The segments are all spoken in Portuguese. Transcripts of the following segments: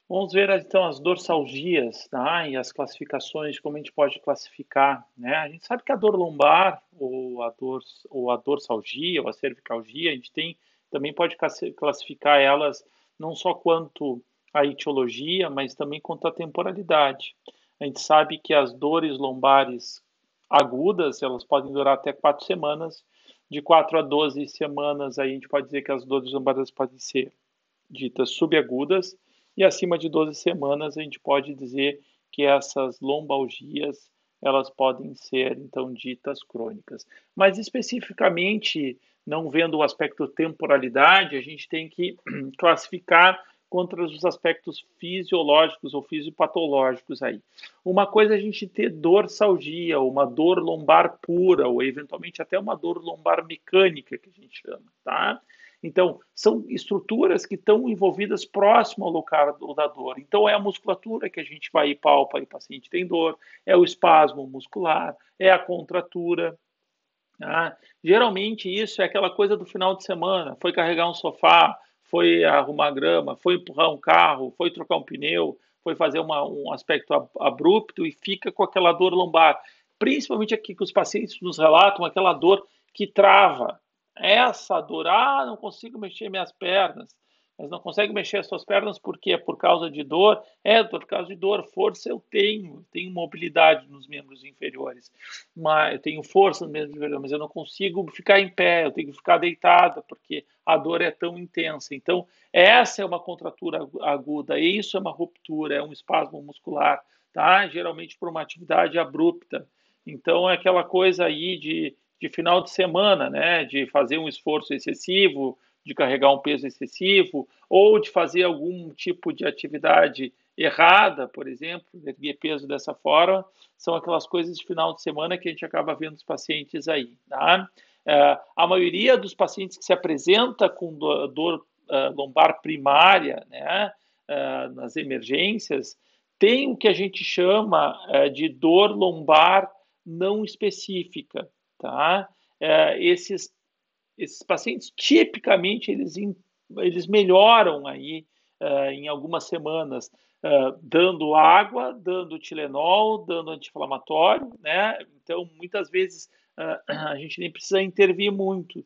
Vamos ver então as dorsalgias, tá? E as classificações, como a gente pode classificar, né? A gente sabe que a dor lombar, ou a dorsalgia, ou a cervicalgia, a gente tem, também pode classificar elas não só quanto a etiologia, mas também quanto a temporalidade. A gente sabe que as dores lombares agudas, elas podem durar até 4 semanas. De 4 a 12 semanas, aí a gente pode dizer que as dores lombares podem ser ditas subagudas, e acima de 12 semanas a gente pode dizer que essas lombalgias elas podem ser então ditas crônicas. Mas especificamente, não vendo o aspecto temporalidade, a gente tem que classificar contra os aspectos fisiológicos ou fisiopatológicos aí. Uma coisa é a gente ter dorsalgia, uma dor lombar pura, ou eventualmente até uma dor lombar mecânica, que a gente chama, tá? Então, são estruturas que estão envolvidas próximo ao local da dor. Então, é a musculatura que a gente vai e palpa e o paciente tem dor, é o espasmo muscular, é a contratura. Tá? Geralmente, isso é aquela coisa do final de semana: foi carregar um sofá, foi arrumar grama, foi empurrar um carro, foi trocar um pneu, foi fazer um aspecto abrupto e fica com aquela dor lombar. Principalmente aqui que os pacientes nos relatam aquela dor que trava. Essa dor, não consigo mexer minhas pernas. Mas não consegue mexer as suas pernas por quê? Por causa de dor? Por causa de dor. Força eu tenho mobilidade nos membros inferiores, mas eu tenho força nos membros inferiores, mas eu não consigo ficar em pé, eu tenho que ficar deitada, porque a dor é tão intensa. Então, essa é uma contratura aguda, isso é uma ruptura, é um espasmo muscular, tá? Geralmente por uma atividade abrupta. Então, é aquela coisa aí de final de semana, né? De fazer um esforço excessivo, de carregar um peso excessivo, ou de fazer algum tipo de atividade errada, por exemplo, erguer peso dessa forma, são aquelas coisas de final de semana que a gente acaba vendo os pacientes aí, tá? A maioria dos pacientes que se apresenta com dor lombar primária, né, nas emergências, tem o que a gente chama de dor lombar não específica, tá? Esses pacientes, tipicamente, eles melhoram aí em algumas semanas, dando água, dando Tilenol, dando anti-inflamatório, né? Então, muitas vezes, a gente nem precisa intervir muito.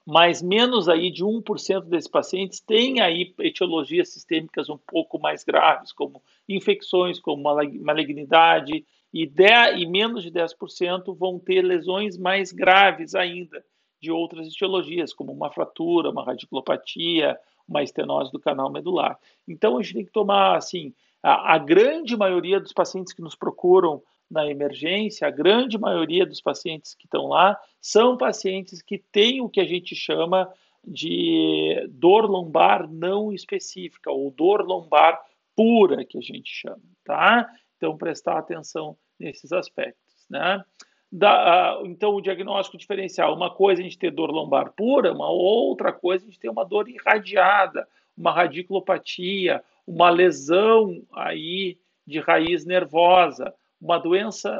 Mas menos aí de 1% desses pacientes têm aí etiologias sistêmicas um pouco mais graves, como infecções, como malignidade, e menos de 10% vão ter lesões mais graves ainda de outras etiologias, como uma fratura, uma radiculopatia, uma estenose do canal medular. Então a gente tem que tomar, assim, a grande maioria dos pacientes que nos procuram na emergência, a grande maioria dos pacientes que estão lá são pacientes que têm o que a gente chama de dor lombar não específica, ou dor lombar pura, que a gente chama, tá? Então, prestar atenção nesses aspectos, né? Então, o diagnóstico diferencial, uma coisa é a gente ter dor lombar pura, uma outra coisa é a gente ter uma dor irradiada, uma radiculopatia, uma lesão aí de raiz nervosa, uma doença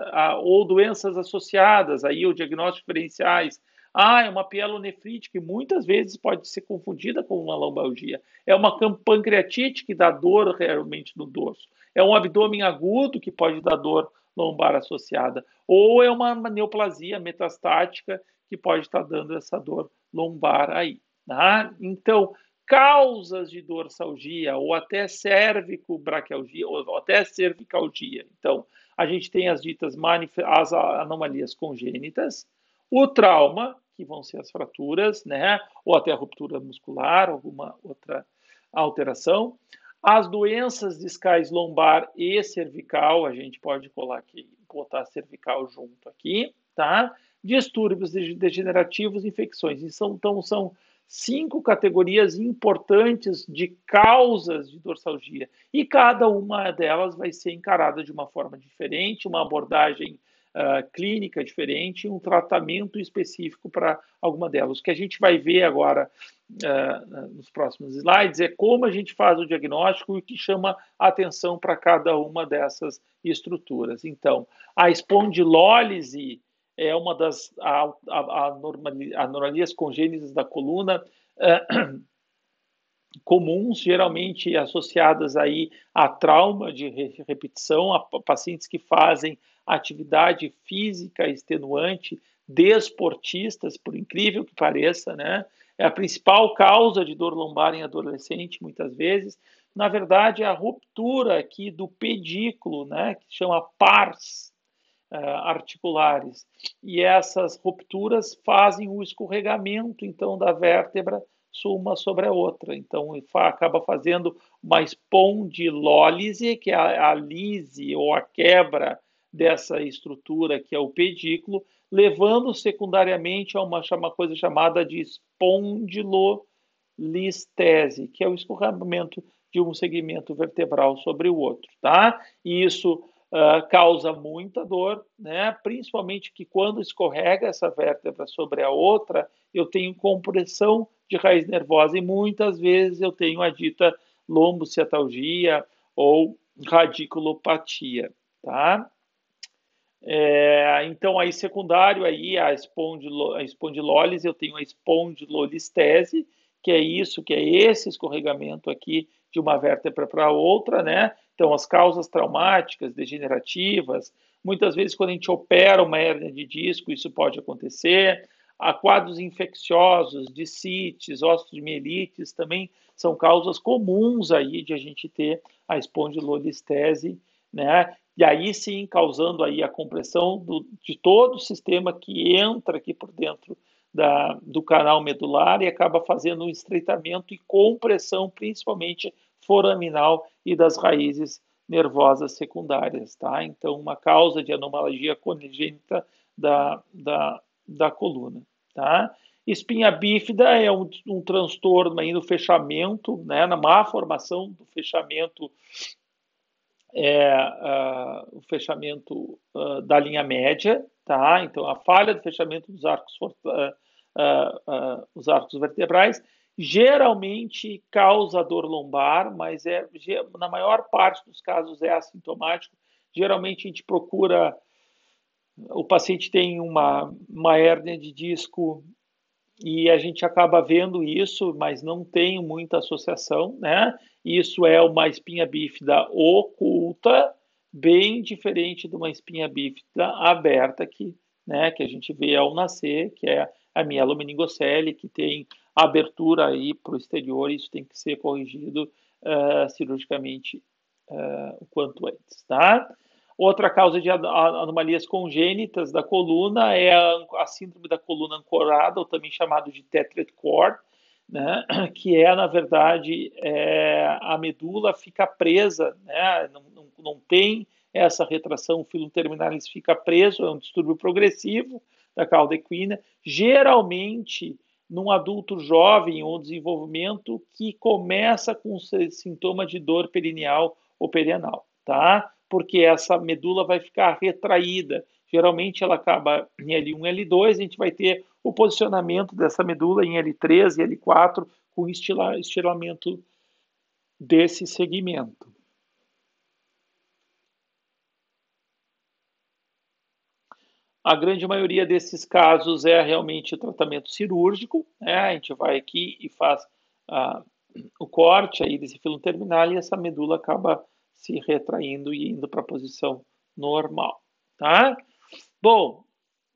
ou doenças associadas, aí o diagnóstico diferenciais. É uma pielonefrite que muitas vezes pode ser confundida com uma lombalgia. É uma pancreatite que dá dor realmente no dorso. É um abdômen agudo que pode dar dor lombar associada. Ou é uma neoplasia metastática que pode estar dando essa dor lombar aí. Tá? Então, causas de dorsalgia ou até cervicobraquialgia ou até cervicalgia. Então, a gente tem as ditas as anomalias congênitas, o trauma, que vão ser as fraturas, né, ou até a ruptura muscular, alguma outra alteração. As doenças discais lombar e cervical, a gente pode colar aqui, botar cervical junto aqui, tá? Distúrbios degenerativos, infecções. Então, são 5 categorias importantes de causas de dorsalgia. E cada uma delas vai ser encarada de uma forma diferente, uma abordagem clínica diferente, um tratamento específico para alguma delas. O que a gente vai ver agora nos próximos slides é como a gente faz o diagnóstico e o que chama atenção para cada uma dessas estruturas. Então, a espondilólise é uma das anomalias congênitas da coluna, comuns, geralmente associadas aí a trauma de repetição, a pacientes que fazem atividade física extenuante, desportistas, por incrível que pareça, né? É a principal causa de dor lombar em adolescente, muitas vezes. Na verdade, é a ruptura aqui do pedículo, né? Que se chama pars articulares. E essas rupturas fazem o escorregamento, então, da vértebra uma sobre a outra. Então, acaba fazendo uma espondilólise, que é a lise ou a quebra dessa estrutura, que é o pedículo, levando secundariamente a uma coisa chamada de espondilolistese, que é o escorregamento de um segmento vertebral sobre o outro, tá? E isso causa muita dor, né? Principalmente que quando escorrega essa vértebra sobre a outra, eu tenho compressão de raiz nervosa e muitas vezes eu tenho a dita lombociatalgia ou radiculopatia, tá? Então, aí secundário aí a espondilólise, eu tenho a espondilolistese, que é isso, que é esse escorregamento aqui de uma vértebra para outra, né? Então, as causas traumáticas, degenerativas, muitas vezes quando a gente opera uma hérnia de disco, isso pode acontecer. Há quadros infecciosos, de cites, osteomielites, também são causas comuns aí de a gente ter a espondilolistese, né? E aí sim causando aí a compressão de todo o sistema que entra aqui por dentro do canal medular e acaba fazendo um estreitamento e compressão, principalmente foraminal e das raízes nervosas secundárias, tá? Então, uma causa de anomalia congênita da coluna, tá? Espinha bífida é um transtorno aí no fechamento, né, na má formação do fechamento o fechamento da linha média, tá? Então, a falha do fechamento dos arcos, os arcos vertebrais geralmente causa dor lombar, mas na maior parte dos casos é assintomático. Geralmente a gente procura, o paciente tem uma hérnia de disco e a gente acaba vendo isso, mas não tem muita associação, né? Isso é uma espinha bífida oculta, bem diferente de uma espinha bífida aberta que a gente vê ao nascer, que é a mielomeningocele, que tem abertura aí para o exterior, e isso tem que ser corrigido cirurgicamente o quanto antes, tá? Outra causa de anomalias congênitas da coluna é a síndrome da coluna ancorada, ou também chamado de tetrad cord, né? Que é, na verdade, a medula fica presa, né? Não tem essa retração, o filo terminalis fica preso, é um distúrbio progressivo da cauda equina, geralmente num adulto jovem ou desenvolvimento que começa com sintoma de dor perineal ou perianal, tá? Porque essa medula vai ficar retraída. Geralmente ela acaba em L1, L2, a gente vai ter o posicionamento dessa medula em L3 e L4 com estiramento desse segmento. A grande maioria desses casos é realmente tratamento cirúrgico, né? A gente vai aqui e faz o corte aí desse filo terminal e essa medula acaba se retraindo e indo para a posição normal, tá? Bom,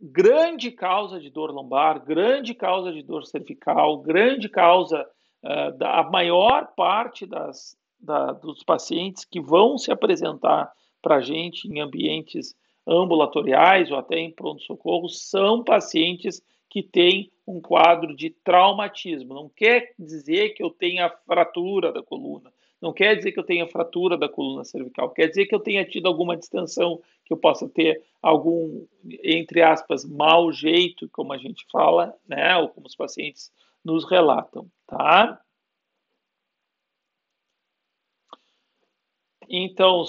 grande causa de dor lombar, grande causa de dor cervical, grande causa da maior parte dos pacientes que vão se apresentar para a gente em ambientes ambulatoriais ou até em pronto-socorro são pacientes que têm um quadro de traumatismo. Não quer dizer que eu tenha fratura da coluna, não quer dizer que eu tenha fratura da coluna cervical, quer dizer que eu tenha tido alguma distensão, que eu possa ter algum, entre aspas, mau jeito, como a gente fala, né, ou como os pacientes nos relatam, tá? Então,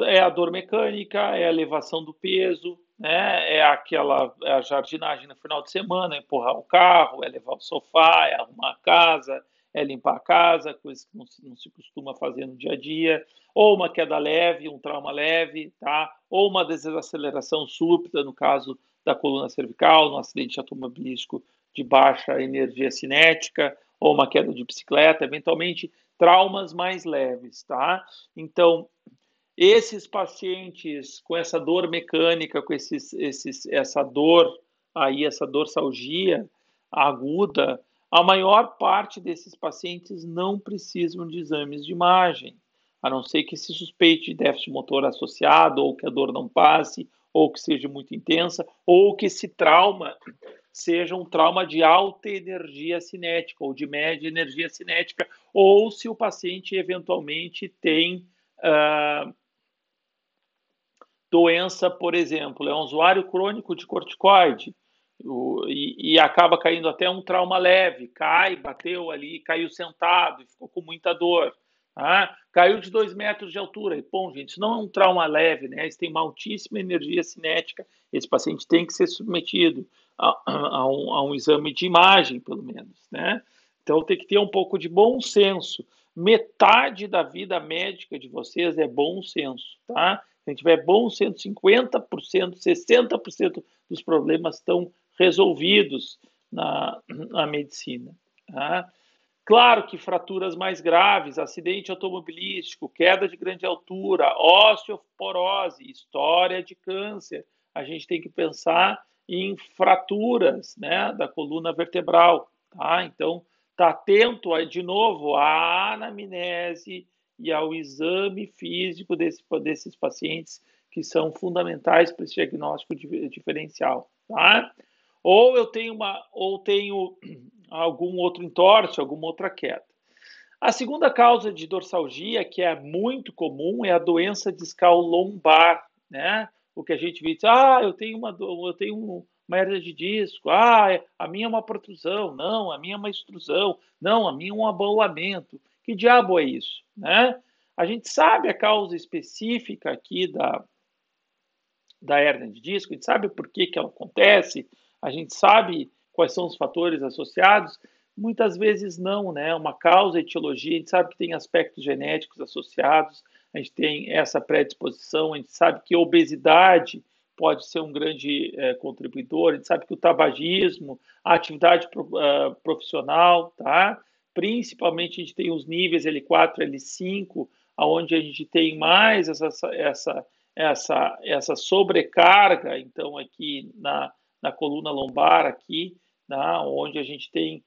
é a dor mecânica, é a elevação do peso, né? É a jardinagem no final de semana, é empurrar o carro, é levar o sofá, é arrumar a casa, é limpar a casa, coisas que não se costuma fazer no dia a dia, ou uma queda leve, um trauma leve, tá? Ou uma desaceleração súbita, no caso da coluna cervical, no acidente automobilístico de baixa energia cinética, ou uma queda de bicicleta, eventualmente traumas mais leves, tá? Então, esses pacientes com essa dor mecânica, com essa dor aí, essa dorsalgia aguda, a maior parte desses pacientes não precisam de exames de imagem, a não ser que se suspeite de déficit motor associado, ou que a dor não passe, ou que seja muito intensa, ou que esse trauma seja um trauma de alta energia cinética, ou de média energia cinética, ou se o paciente eventualmente tem doença, por exemplo, é um usuário crônico de corticoide e acaba caindo até um trauma leve, cai, bateu ali, caiu sentado e ficou com muita dor. Ah, caiu de 2 metros de altura. E, bom, gente, isso não é um trauma leve, né? Isso tem uma altíssima energia cinética. Esse paciente tem que ser submetido a um exame de imagem, pelo menos, né? Então tem que ter um pouco de bom senso. Metade da vida médica de vocês é bom senso, tá? Se a gente tiver bom senso, 50%, 60% dos problemas estão resolvidos na medicina. Tá? Claro que fraturas mais graves, acidente automobilístico, queda de grande altura, osteoporose, história de câncer, a gente tem que pensar em fraturas, né, da coluna vertebral, tá? Então, tá atento aí, de novo à anamnese e ao exame físico desses pacientes que são fundamentais para esse diagnóstico diferencial, tá? Ou tenho algum outro entorse, alguma outra queda. A segunda causa de dorsalgia, que é muito comum, é a doença discal lombar, né? O que a gente vê, eu tenho uma hernia de disco, a minha é uma protrusão, não, a minha é uma extrusão, não, a minha é um abaulamento. Que diabo é isso, né? A gente sabe a causa específica aqui da hernia de disco, a gente sabe por que ela acontece, a gente sabe quais são os fatores associados, muitas vezes não, né? Uma causa, etiologia, a gente sabe que tem aspectos genéticos associados, a gente tem essa predisposição, a gente sabe que a obesidade pode ser um grande contribuidor, a gente sabe que o tabagismo, a atividade profissional, tá? Principalmente a gente tem os níveis L4, L5, onde a gente tem mais essa sobrecarga, então, aqui na coluna lombar, aqui, né, onde a gente tem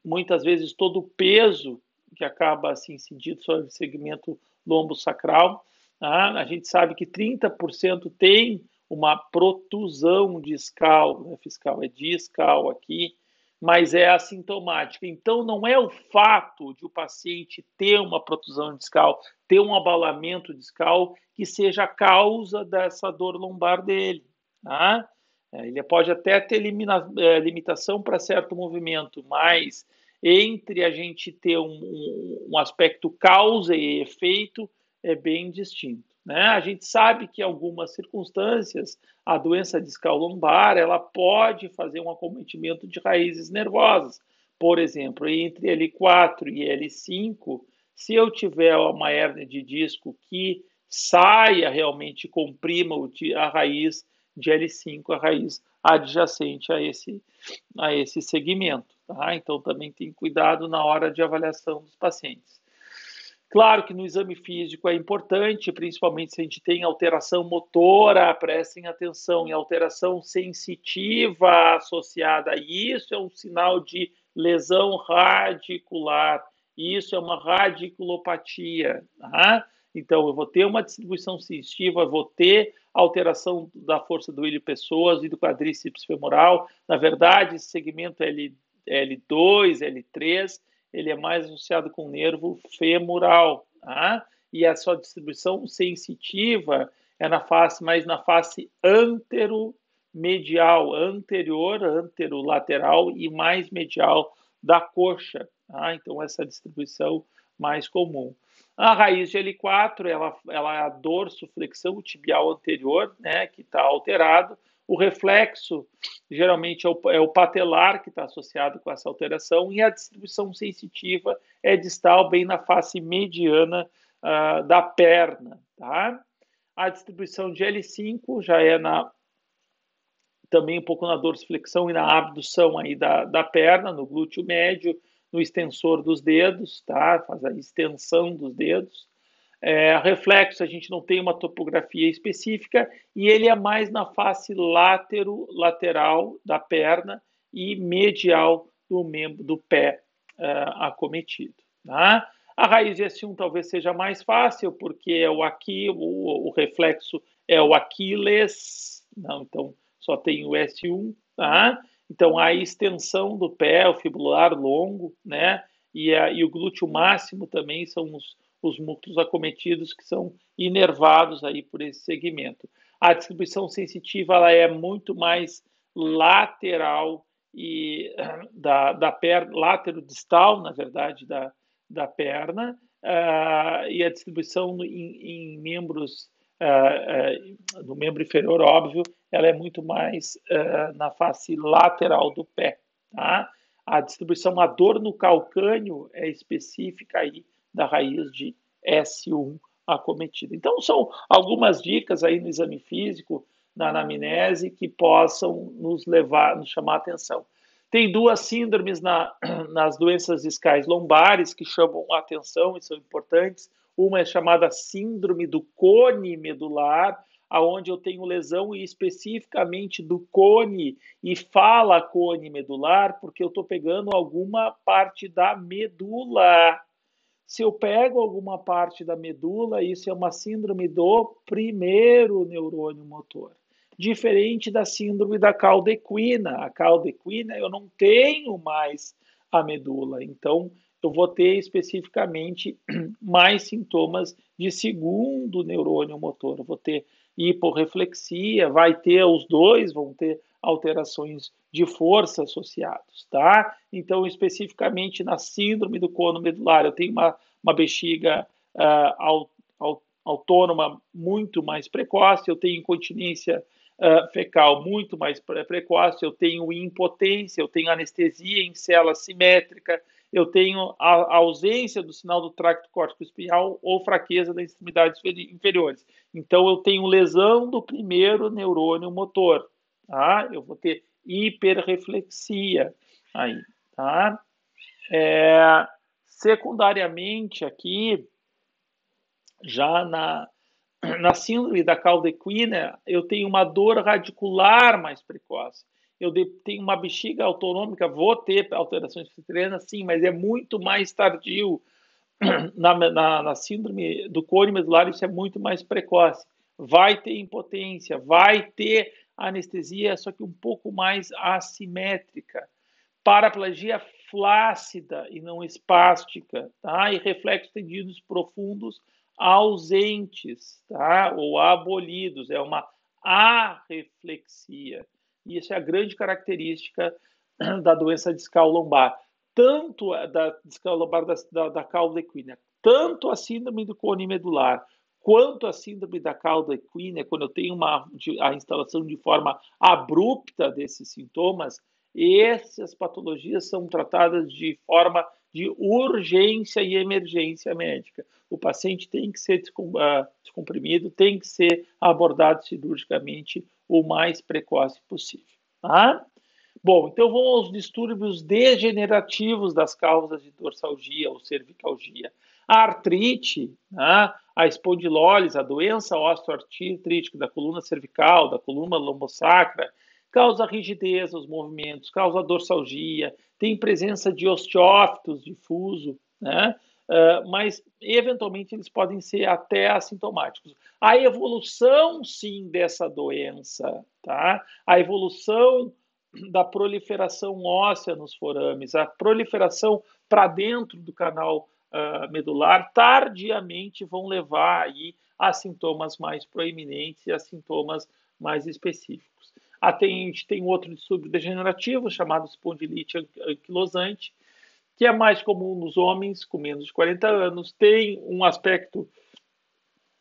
muitas vezes todo o peso que acaba assim incidido sobre o segmento lombosacral. Tá? A gente sabe que 30% tem uma protusão discal, né, fiscal, é discal aqui, mas é assintomática. Então, não é o fato de o paciente ter uma protusão discal, ter um abalamento discal, que seja a causa dessa dor lombar dele. Tá? Ele pode até ter limitação para certo movimento, mas entre a gente ter um aspecto causa e efeito é bem distinto. Né? A gente sabe que em algumas circunstâncias a doença discal lombar ela pode fazer um acometimento de raízes nervosas. Por exemplo, entre L4 e L5, se eu tiver uma hérnia de disco que saia realmente, comprima a raiz de L5, a raiz adjacente a esse segmento. Tá? Então, também tem cuidado na hora de avaliação dos pacientes. Claro que no exame físico é importante, principalmente se a gente tem alteração motora, prestem atenção em alteração sensitiva associada a isso, é um sinal de lesão radicular, isso é uma radiculopatia. Tá? Então, eu vou ter uma distribuição sensitiva, vou ter alteração da força do ilho pessoas e do quadríceps femoral. Na verdade, esse segmento L2, L3, ele é mais associado com o nervo femoral, tá? E a sua distribuição sensitiva é mais na face anteromedial, anterolateral e mais medial da coxa, tá? Então, essa distribuição mais comum. A raiz de L4, ela é a dorsoflexão tibial anterior, né, que está alterado. O reflexo, geralmente, é o patelar que está associado com essa alteração, e a distribuição sensitiva é distal, bem na face mediana da perna. Tá? A distribuição de L5 já é também um pouco na dorsiflexão e na abdução aí da perna, no glúteo médio, no extensor dos dedos, tá? Faz a extensão dos dedos. Reflexo, a gente não tem uma topografia específica e ele é mais na face lateral da perna e medial do membro do pé acometido. Tá? A raiz de S1 talvez seja mais fácil, porque é o reflexo é o Aquiles, não, então só tem o S1, tá? Então a extensão do pé, o fibular longo, né? E o glúteo máximo também são os músculos acometidos que são inervados aí por esse segmento. A distribuição sensitiva ela é muito mais lateral e da perna, látero-distal, na verdade, da perna, e a distribuição em membros no membro inferior, óbvio, ela é muito mais na face lateral do pé, tá? A distribuição, a dor no calcâneo é específica aí da raiz de S1 acometida. Então, são algumas dicas aí no exame físico, na anamnese, que possam nos chamar a atenção. Tem duas síndromes nas doenças discais lombares que chamam a atenção e são importantes. Uma é chamada síndrome do cone medular, aonde eu tenho lesão e especificamente do cone, e fala cone medular, porque eu estou pegando alguma parte da medula. Se eu pego alguma parte da medula, isso é uma síndrome do primeiro neurônio motor. Diferente da síndrome da cauda equina. A cauda equina eu não tenho mais a medula, então eu vou ter especificamente mais sintomas de segundo neurônio motor. Eu vou ter hiporreflexia, os dois vão ter alterações de força associados, tá? Então, especificamente na síndrome do cono medular, eu tenho uma bexiga autônoma muito mais precoce, eu tenho incontinência fecal muito mais precoce, eu tenho impotência, eu tenho anestesia em célula simétrica, eu tenho a ausência do sinal do tracto córtico-espinhal ou fraqueza das extremidades inferiores. Então, eu tenho lesão do primeiro neurônio motor, tá? Eu vou ter hiperreflexia aí, tá? Secundariamente aqui, já na síndrome da cauda equina, eu tenho uma dor radicular mais precoce. Eu tenho uma bexiga autonômica, vou ter alterações citrianas, sim, mas é muito mais tardio. Na síndrome do cone medular, isso é muito mais precoce. Vai ter impotência, vai ter anestesia, só que um pouco mais assimétrica. Paraplegia flácida e não espástica, tá? E reflexos tendidos profundos ausentes, tá? Ou abolidos, é uma arreflexia. E isso é a grande característica da doença discal lombar, tanto da discal lombar da cauda equina, tanto a síndrome do cone medular, quanto a síndrome da cauda equina, quando eu tenho a instalação de forma abrupta desses sintomas, essas patologias são tratadas de forma de urgência e emergência médica. O paciente tem que ser descomprimido, tem que ser abordado cirurgicamente o mais precoce possível. Tá? Bom, então vamos aos distúrbios degenerativos das causas de dorsalgia ou cervicalgia. A artrite, né? A espondilólise, a doença osteoartrítica da coluna cervical, da coluna lombosacra, causa rigidez nos movimentos, causa dorsalgia, tem presença de osteófitos difuso, né? Mas eventualmente eles podem ser até assintomáticos. A evolução, sim, dessa doença, tá? A evolução da proliferação óssea nos forames, a proliferação para dentro do canal medular, tardiamente vão levar aí a sintomas mais proeminentes e a sintomas mais específicos. A gente tem outro distúrbio degenerativo chamado espondilite anquilosante, que é mais comum nos homens com menos de 40 anos, tem um aspecto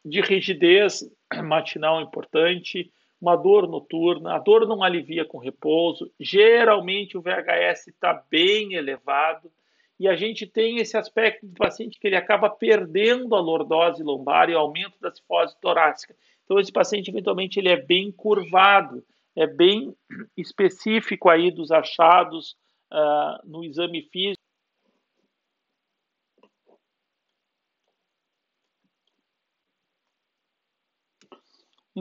de rigidez matinal importante, uma dor noturna, a dor não alivia com repouso, geralmente o VHS está bem elevado, e a gente tem esse aspecto do paciente que ele acaba perdendo a lordose lombar e o aumento da cifose torácica. Então esse paciente eventualmente ele é bem curvado, é bem específico aí dos achados no exame físico.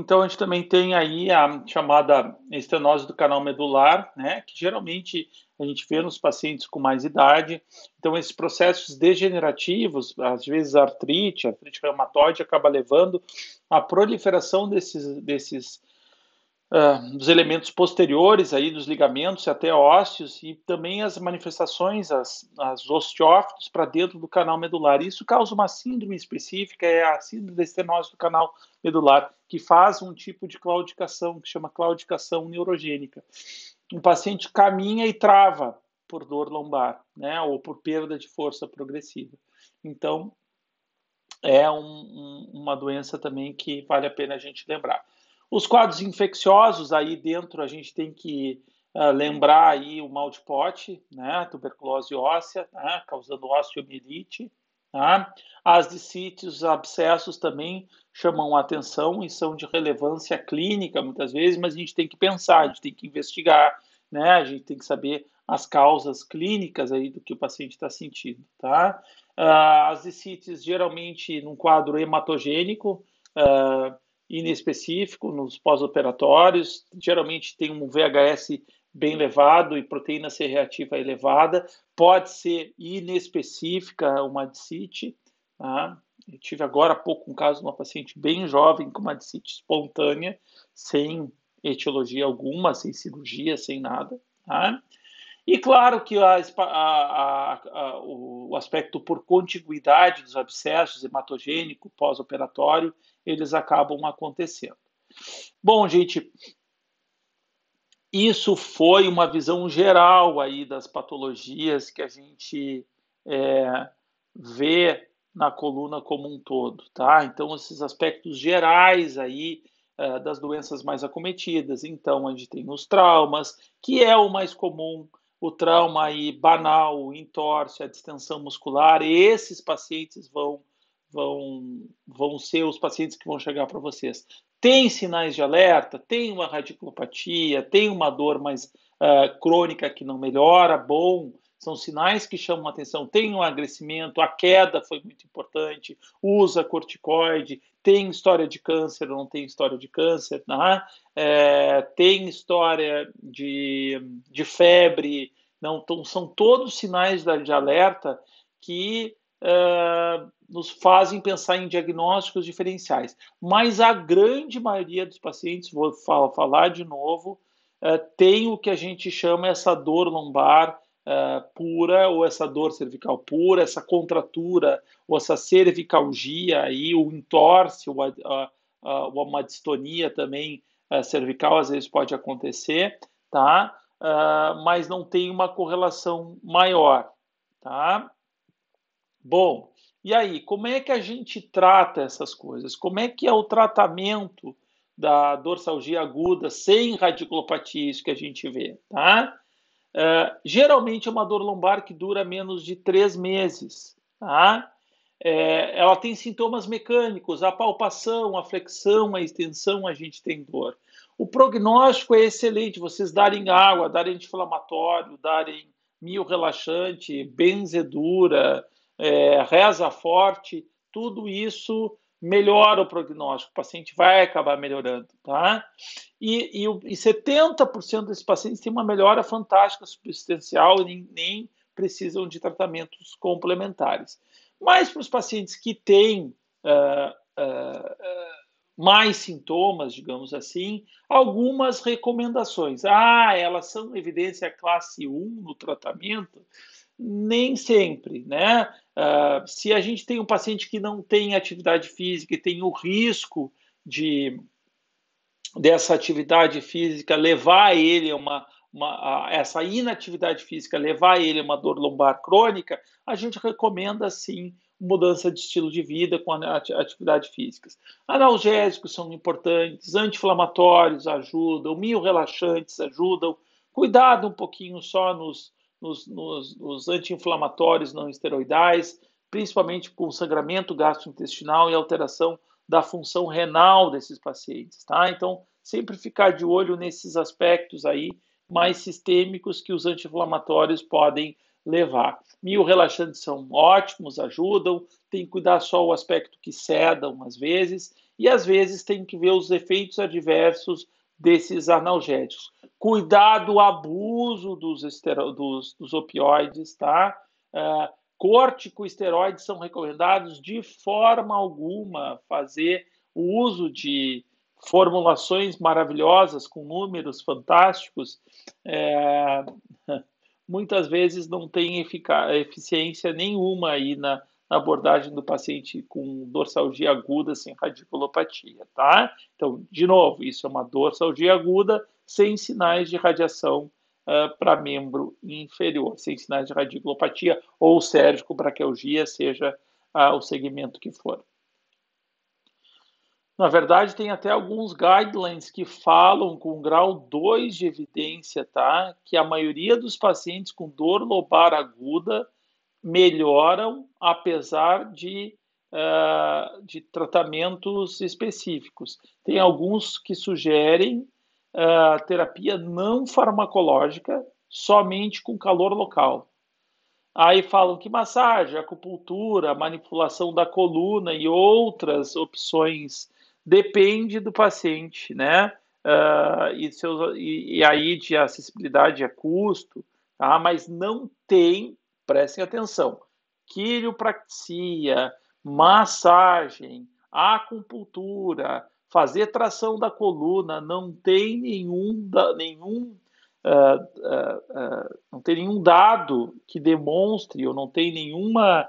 Então, a gente também tem aí a chamada estenose do canal medular, né, que geralmente a gente vê nos pacientes com mais idade. Então, esses processos degenerativos, às vezes a artrite reumatoide, acaba levando à proliferação dos elementos posteriores aí dos ligamentos até ósseos e também as manifestações, as osteófitos para dentro do canal medular. Isso causa uma síndrome específica, é a síndrome da estenose do canal medular, que faz um tipo de claudicação, que chama claudicação neurogênica. Um paciente caminha e trava por dor lombar, né, ou por perda de força progressiva. Então, é uma doença também que vale a pena a gente lembrar. Os quadros infecciosos, aí dentro a gente tem que lembrar aí o mal de Pote, né, tuberculose óssea, né, causando osteomielite. Tá? As discites, os abscessos também chamam a atenção e são de relevância clínica muitas vezes, mas a gente tem que pensar, a gente tem que investigar, né, a gente tem que saber as causas clínicas aí do que o paciente está sentindo. Tá? As discites geralmente num quadro hematogênico, inespecífico, nos pós-operatórios, geralmente tem um VHS bem elevado e proteína C reativa elevada, pode ser inespecífica uma discite. Tá? Eu tive agora há pouco um caso de uma paciente bem jovem com uma discite espontânea, sem etiologia alguma, sem cirurgia, sem nada. Tá? E claro que o aspecto por contiguidade dos abscessos hematogênico pós-operatório, eles acabam acontecendo. Bom, gente, isso foi uma visão geral aí das patologias que a gente vê na coluna como um todo, tá? Então, esses aspectos gerais aí das doenças mais acometidas. Então, a gente tem os traumas, que é o mais comum, o trauma aí banal, o entorse, a distensão muscular. Esses pacientes vão ser os pacientes que vão chegar para vocês. Tem sinais de alerta, tem uma radiculopatia, tem uma dor mais crônica que não melhora, bom, são sinais que chamam a atenção. Tem um agressimento, a queda foi muito importante, usa corticoide, tem história de câncer ou não tem história de câncer, né? Tem história de febre, não, então, são todos sinais de alerta que nos fazem pensar em diagnósticos diferenciais. Mas a grande maioria dos pacientes, vou falar de novo, tem o que a gente chama essa dor lombar pura, ou essa dor cervical pura, essa contratura, ou essa cervicalgia, aí, o entorse, ou uma distonia também cervical, às vezes pode acontecer, tá? Mas não tem uma correlação maior, tá? Bom, e aí, como é que a gente trata essas coisas? Como é que é o tratamento da dorsalgia aguda sem radiculopatia, isso que a gente vê, tá? Geralmente é uma dor lombar que dura menos de 3 meses, tá? Ela tem sintomas mecânicos, a palpação, a flexão, a extensão, a gente tem dor. O prognóstico é excelente, vocês darem água, darem anti-inflamatório, darem mio relaxante, benzedura, reza forte, tudo isso melhora o prognóstico, o paciente vai acabar melhorando, tá? E 70% desses pacientes têm uma melhora fantástica substancial e nem precisam de tratamentos complementares. Mas para os pacientes que têm mais sintomas, digamos assim, algumas recomendações. Elas são evidência classe 1 no tratamento? Nem sempre, né? Se a gente tem um paciente que não tem atividade física e tem o risco dessa atividade física levar ele a essa inatividade física levar ele a uma dor lombar crônica, a gente recomenda sim mudança de estilo de vida com atividade física. Analgésicos são importantes, anti-inflamatórios ajudam, miorrelaxantes ajudam, cuidado um pouquinho só nos anti-inflamatórios não esteroidais, principalmente com sangramento gastrointestinal e alteração da função renal desses pacientes, tá? Então, sempre ficar de olho nesses aspectos aí mais sistêmicos que os anti-inflamatórios podem levar. Mio-relaxantes são ótimos, ajudam, tem que cuidar só o aspecto que sedam às vezes, e às vezes tem que ver os efeitos adversos desses analgésicos. Cuidar do abuso dos opioides, tá? Corticosteroides são recomendados de forma alguma fazer o uso de formulações maravilhosas com números fantásticos, muitas vezes não tem eficiência nenhuma aí na abordagem do paciente com dorsalgia aguda sem radiculopatia, tá? Então, de novo, isso é uma dorsalgia aguda sem sinais de radiação para membro inferior, sem sinais de radiculopatia ou cérvico-braquialgia, seja o segmento que for. Na verdade, tem até alguns guidelines que falam com grau 2 de evidência, tá? Que a maioria dos pacientes com dor lobar aguda melhoram apesar de tratamentos específicos. Tem alguns que sugerem terapia não farmacológica somente com calor local. Aí falam que massagem, acupuntura, manipulação da coluna e outras opções depende do paciente, né? E aí de acessibilidade a custo, tá? Mas não tem, prestem atenção, quiropraxia, massagem, acupuntura, fazer tração da coluna, não tem não tem nenhum dado que demonstre, ou não tem nenhuma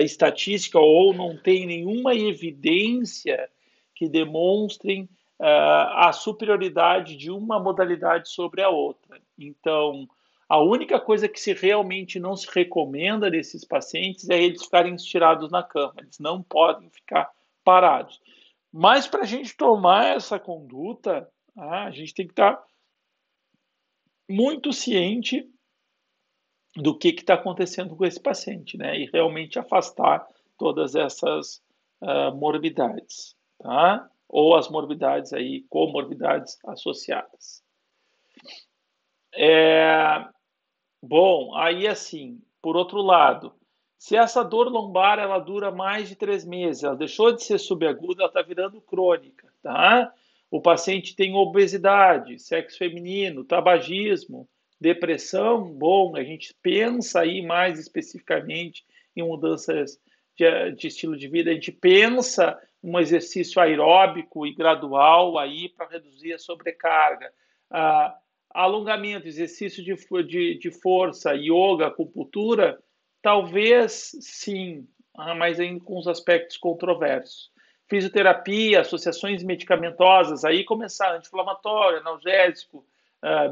estatística, ou não tem nenhuma evidência que demonstrem a superioridade de uma modalidade sobre a outra. Então, a única coisa que se realmente não se recomenda desses pacientes é eles ficarem estirados na cama. Eles não podem ficar parados. Mas para a gente tomar essa conduta, a gente tem que estar muito ciente do que está acontecendo com esse paciente, né? E realmente afastar todas essas morbidades, tá? Ou as morbidades aí, comorbidades associadas. Bom, aí assim, por outro lado, se essa dor lombar ela dura mais de 3 meses, ela deixou de ser subaguda, ela está virando crônica, tá? O paciente tem obesidade, sexo feminino, tabagismo, depressão, bom, a gente pensa aí mais especificamente em mudanças de estilo de vida, a gente pensa um exercício aeróbico e gradual aí para reduzir a sobrecarga. Alongamento, exercício de força, yoga, acupuntura, talvez sim, mas ainda com os aspectos controversos. Fisioterapia, associações medicamentosas, aí começar anti-inflamatório, analgésico,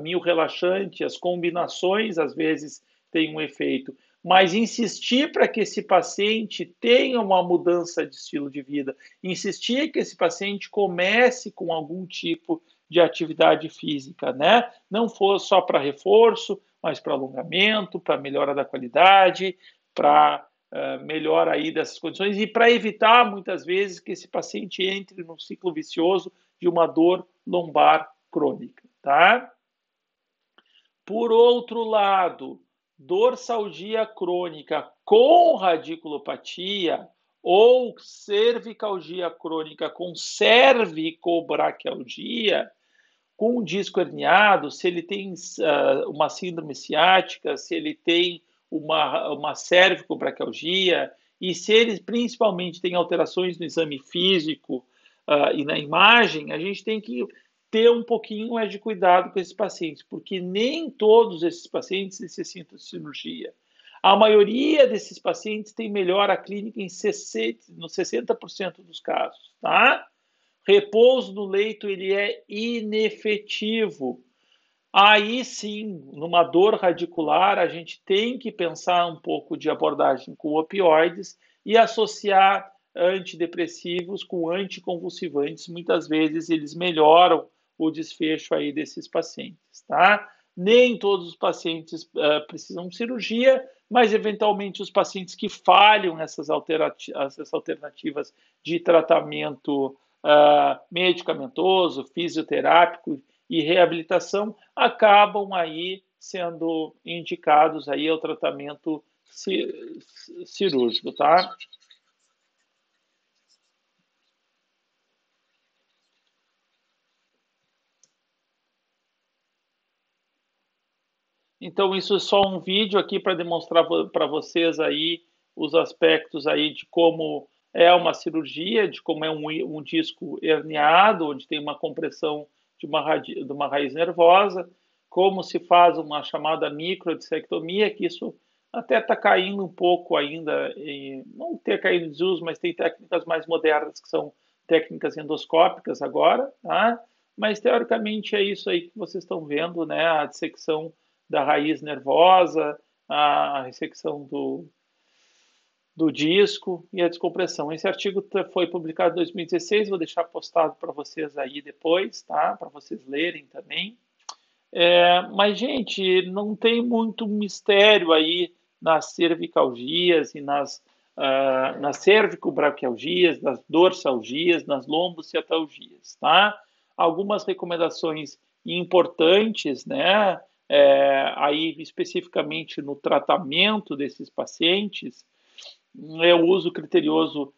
mio-relaxante, as combinações às vezes têm um efeito. Mas insistir para que esse paciente tenha uma mudança de estilo de vida, insistir que esse paciente comece com algum tipo de atividade física, né? Não for só para reforço, mas para alongamento, para melhora da qualidade, para melhora aí dessas condições e para evitar muitas vezes que esse paciente entre num ciclo vicioso de uma dor lombar crônica, tá? Por outro lado, dorsalgia crônica com radiculopatia ou cervicalgia crônica com cervicobraquialgia, com um disco herniado, se ele tem uma síndrome ciática, se ele tem uma cervicobraquialgia, e se ele principalmente tem alterações no exame físico e na imagem, a gente tem que ter um pouquinho mais de cuidado com esses pacientes, porque nem todos esses pacientes necessitam de cirurgia. A maioria desses pacientes tem melhora clínica em 60% dos casos, tá? Repouso no leito ele é inefetivo. Aí sim, numa dor radicular, a gente tem que pensar um pouco de abordagem com opioides e associar antidepressivos com anticonvulsivantes. Muitas vezes eles melhoram o desfecho aí desses pacientes, tá? Nem todos os pacientes precisam de cirurgia, mas eventualmente os pacientes que falham essas alternativas de tratamento medicamentoso, fisioterápico e reabilitação acabam aí sendo indicados aí ao tratamento cirúrgico, tá? Então, isso é só um vídeo aqui para demonstrar para vocês aí os aspectos aí de como é uma cirurgia, de como é um disco herniado, onde tem uma compressão de uma raiz nervosa, como se faz uma chamada microdissectomia, que isso até está caindo um pouco ainda, não ter caído em desuso, mas tem técnicas mais modernas que são técnicas endoscópicas agora, tá? Mas teoricamente é isso aí que vocês estão vendo, né? A dissecção da raiz nervosa, a ressecção do disco e a descompressão. Esse artigo foi publicado em 2016, vou deixar postado para vocês aí depois, tá? Para vocês lerem também. Mas, gente, não tem muito mistério aí nas cervicalgias e nas cervicobraquialgias, nas dorsalgias, nas lombociatalgias, tá? Algumas recomendações importantes, né? Aí especificamente no tratamento desses pacientes, é o uso criterioso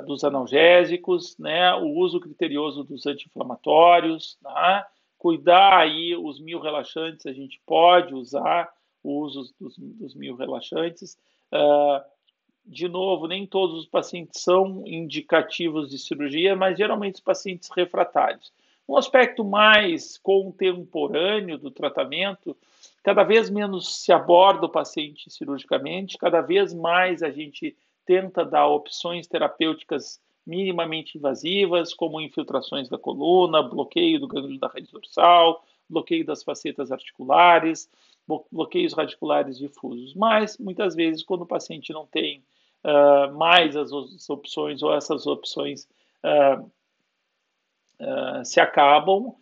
dos analgésicos, né? O uso criterioso dos anti-inflamatórios, tá? Cuidar aí os mio-relaxantes, a gente pode usar o uso dos mio-relaxantes. De novo, nem todos os pacientes são indicativos de cirurgia, mas geralmente os pacientes refratários. Um aspecto mais contemporâneo do tratamento, cada vez menos se aborda o paciente cirurgicamente, cada vez mais a gente tenta dar opções terapêuticas minimamente invasivas, como infiltrações da coluna, bloqueio do gânglio da raiz dorsal, bloqueio das facetas articulares, bloqueios radiculares difusos. Mas, muitas vezes, quando o paciente não tem mais as opções ou essas opções se acabam,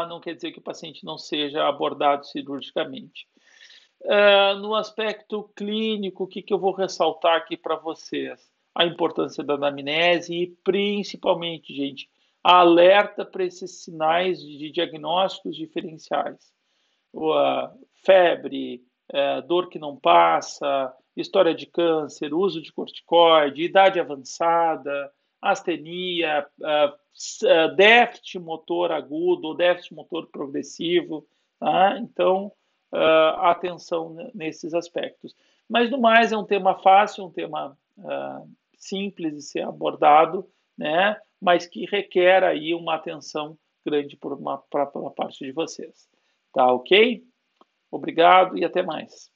não quer dizer que o paciente não seja abordado cirurgicamente. No aspecto clínico, o que eu vou ressaltar aqui para vocês? A importância da anamnese e, principalmente, gente, alerta para esses sinais de diagnósticos diferenciais. Febre, dor que não passa, história de câncer, uso de corticoide, idade avançada, astenia, déficit motor agudo ou déficit motor progressivo. Tá? Então, atenção nesses aspectos. Mas, no mais, é um tema fácil, um tema simples de ser abordado, né? Mas que requer aí uma atenção grande pela parte de vocês. Tá ok? Obrigado e até mais.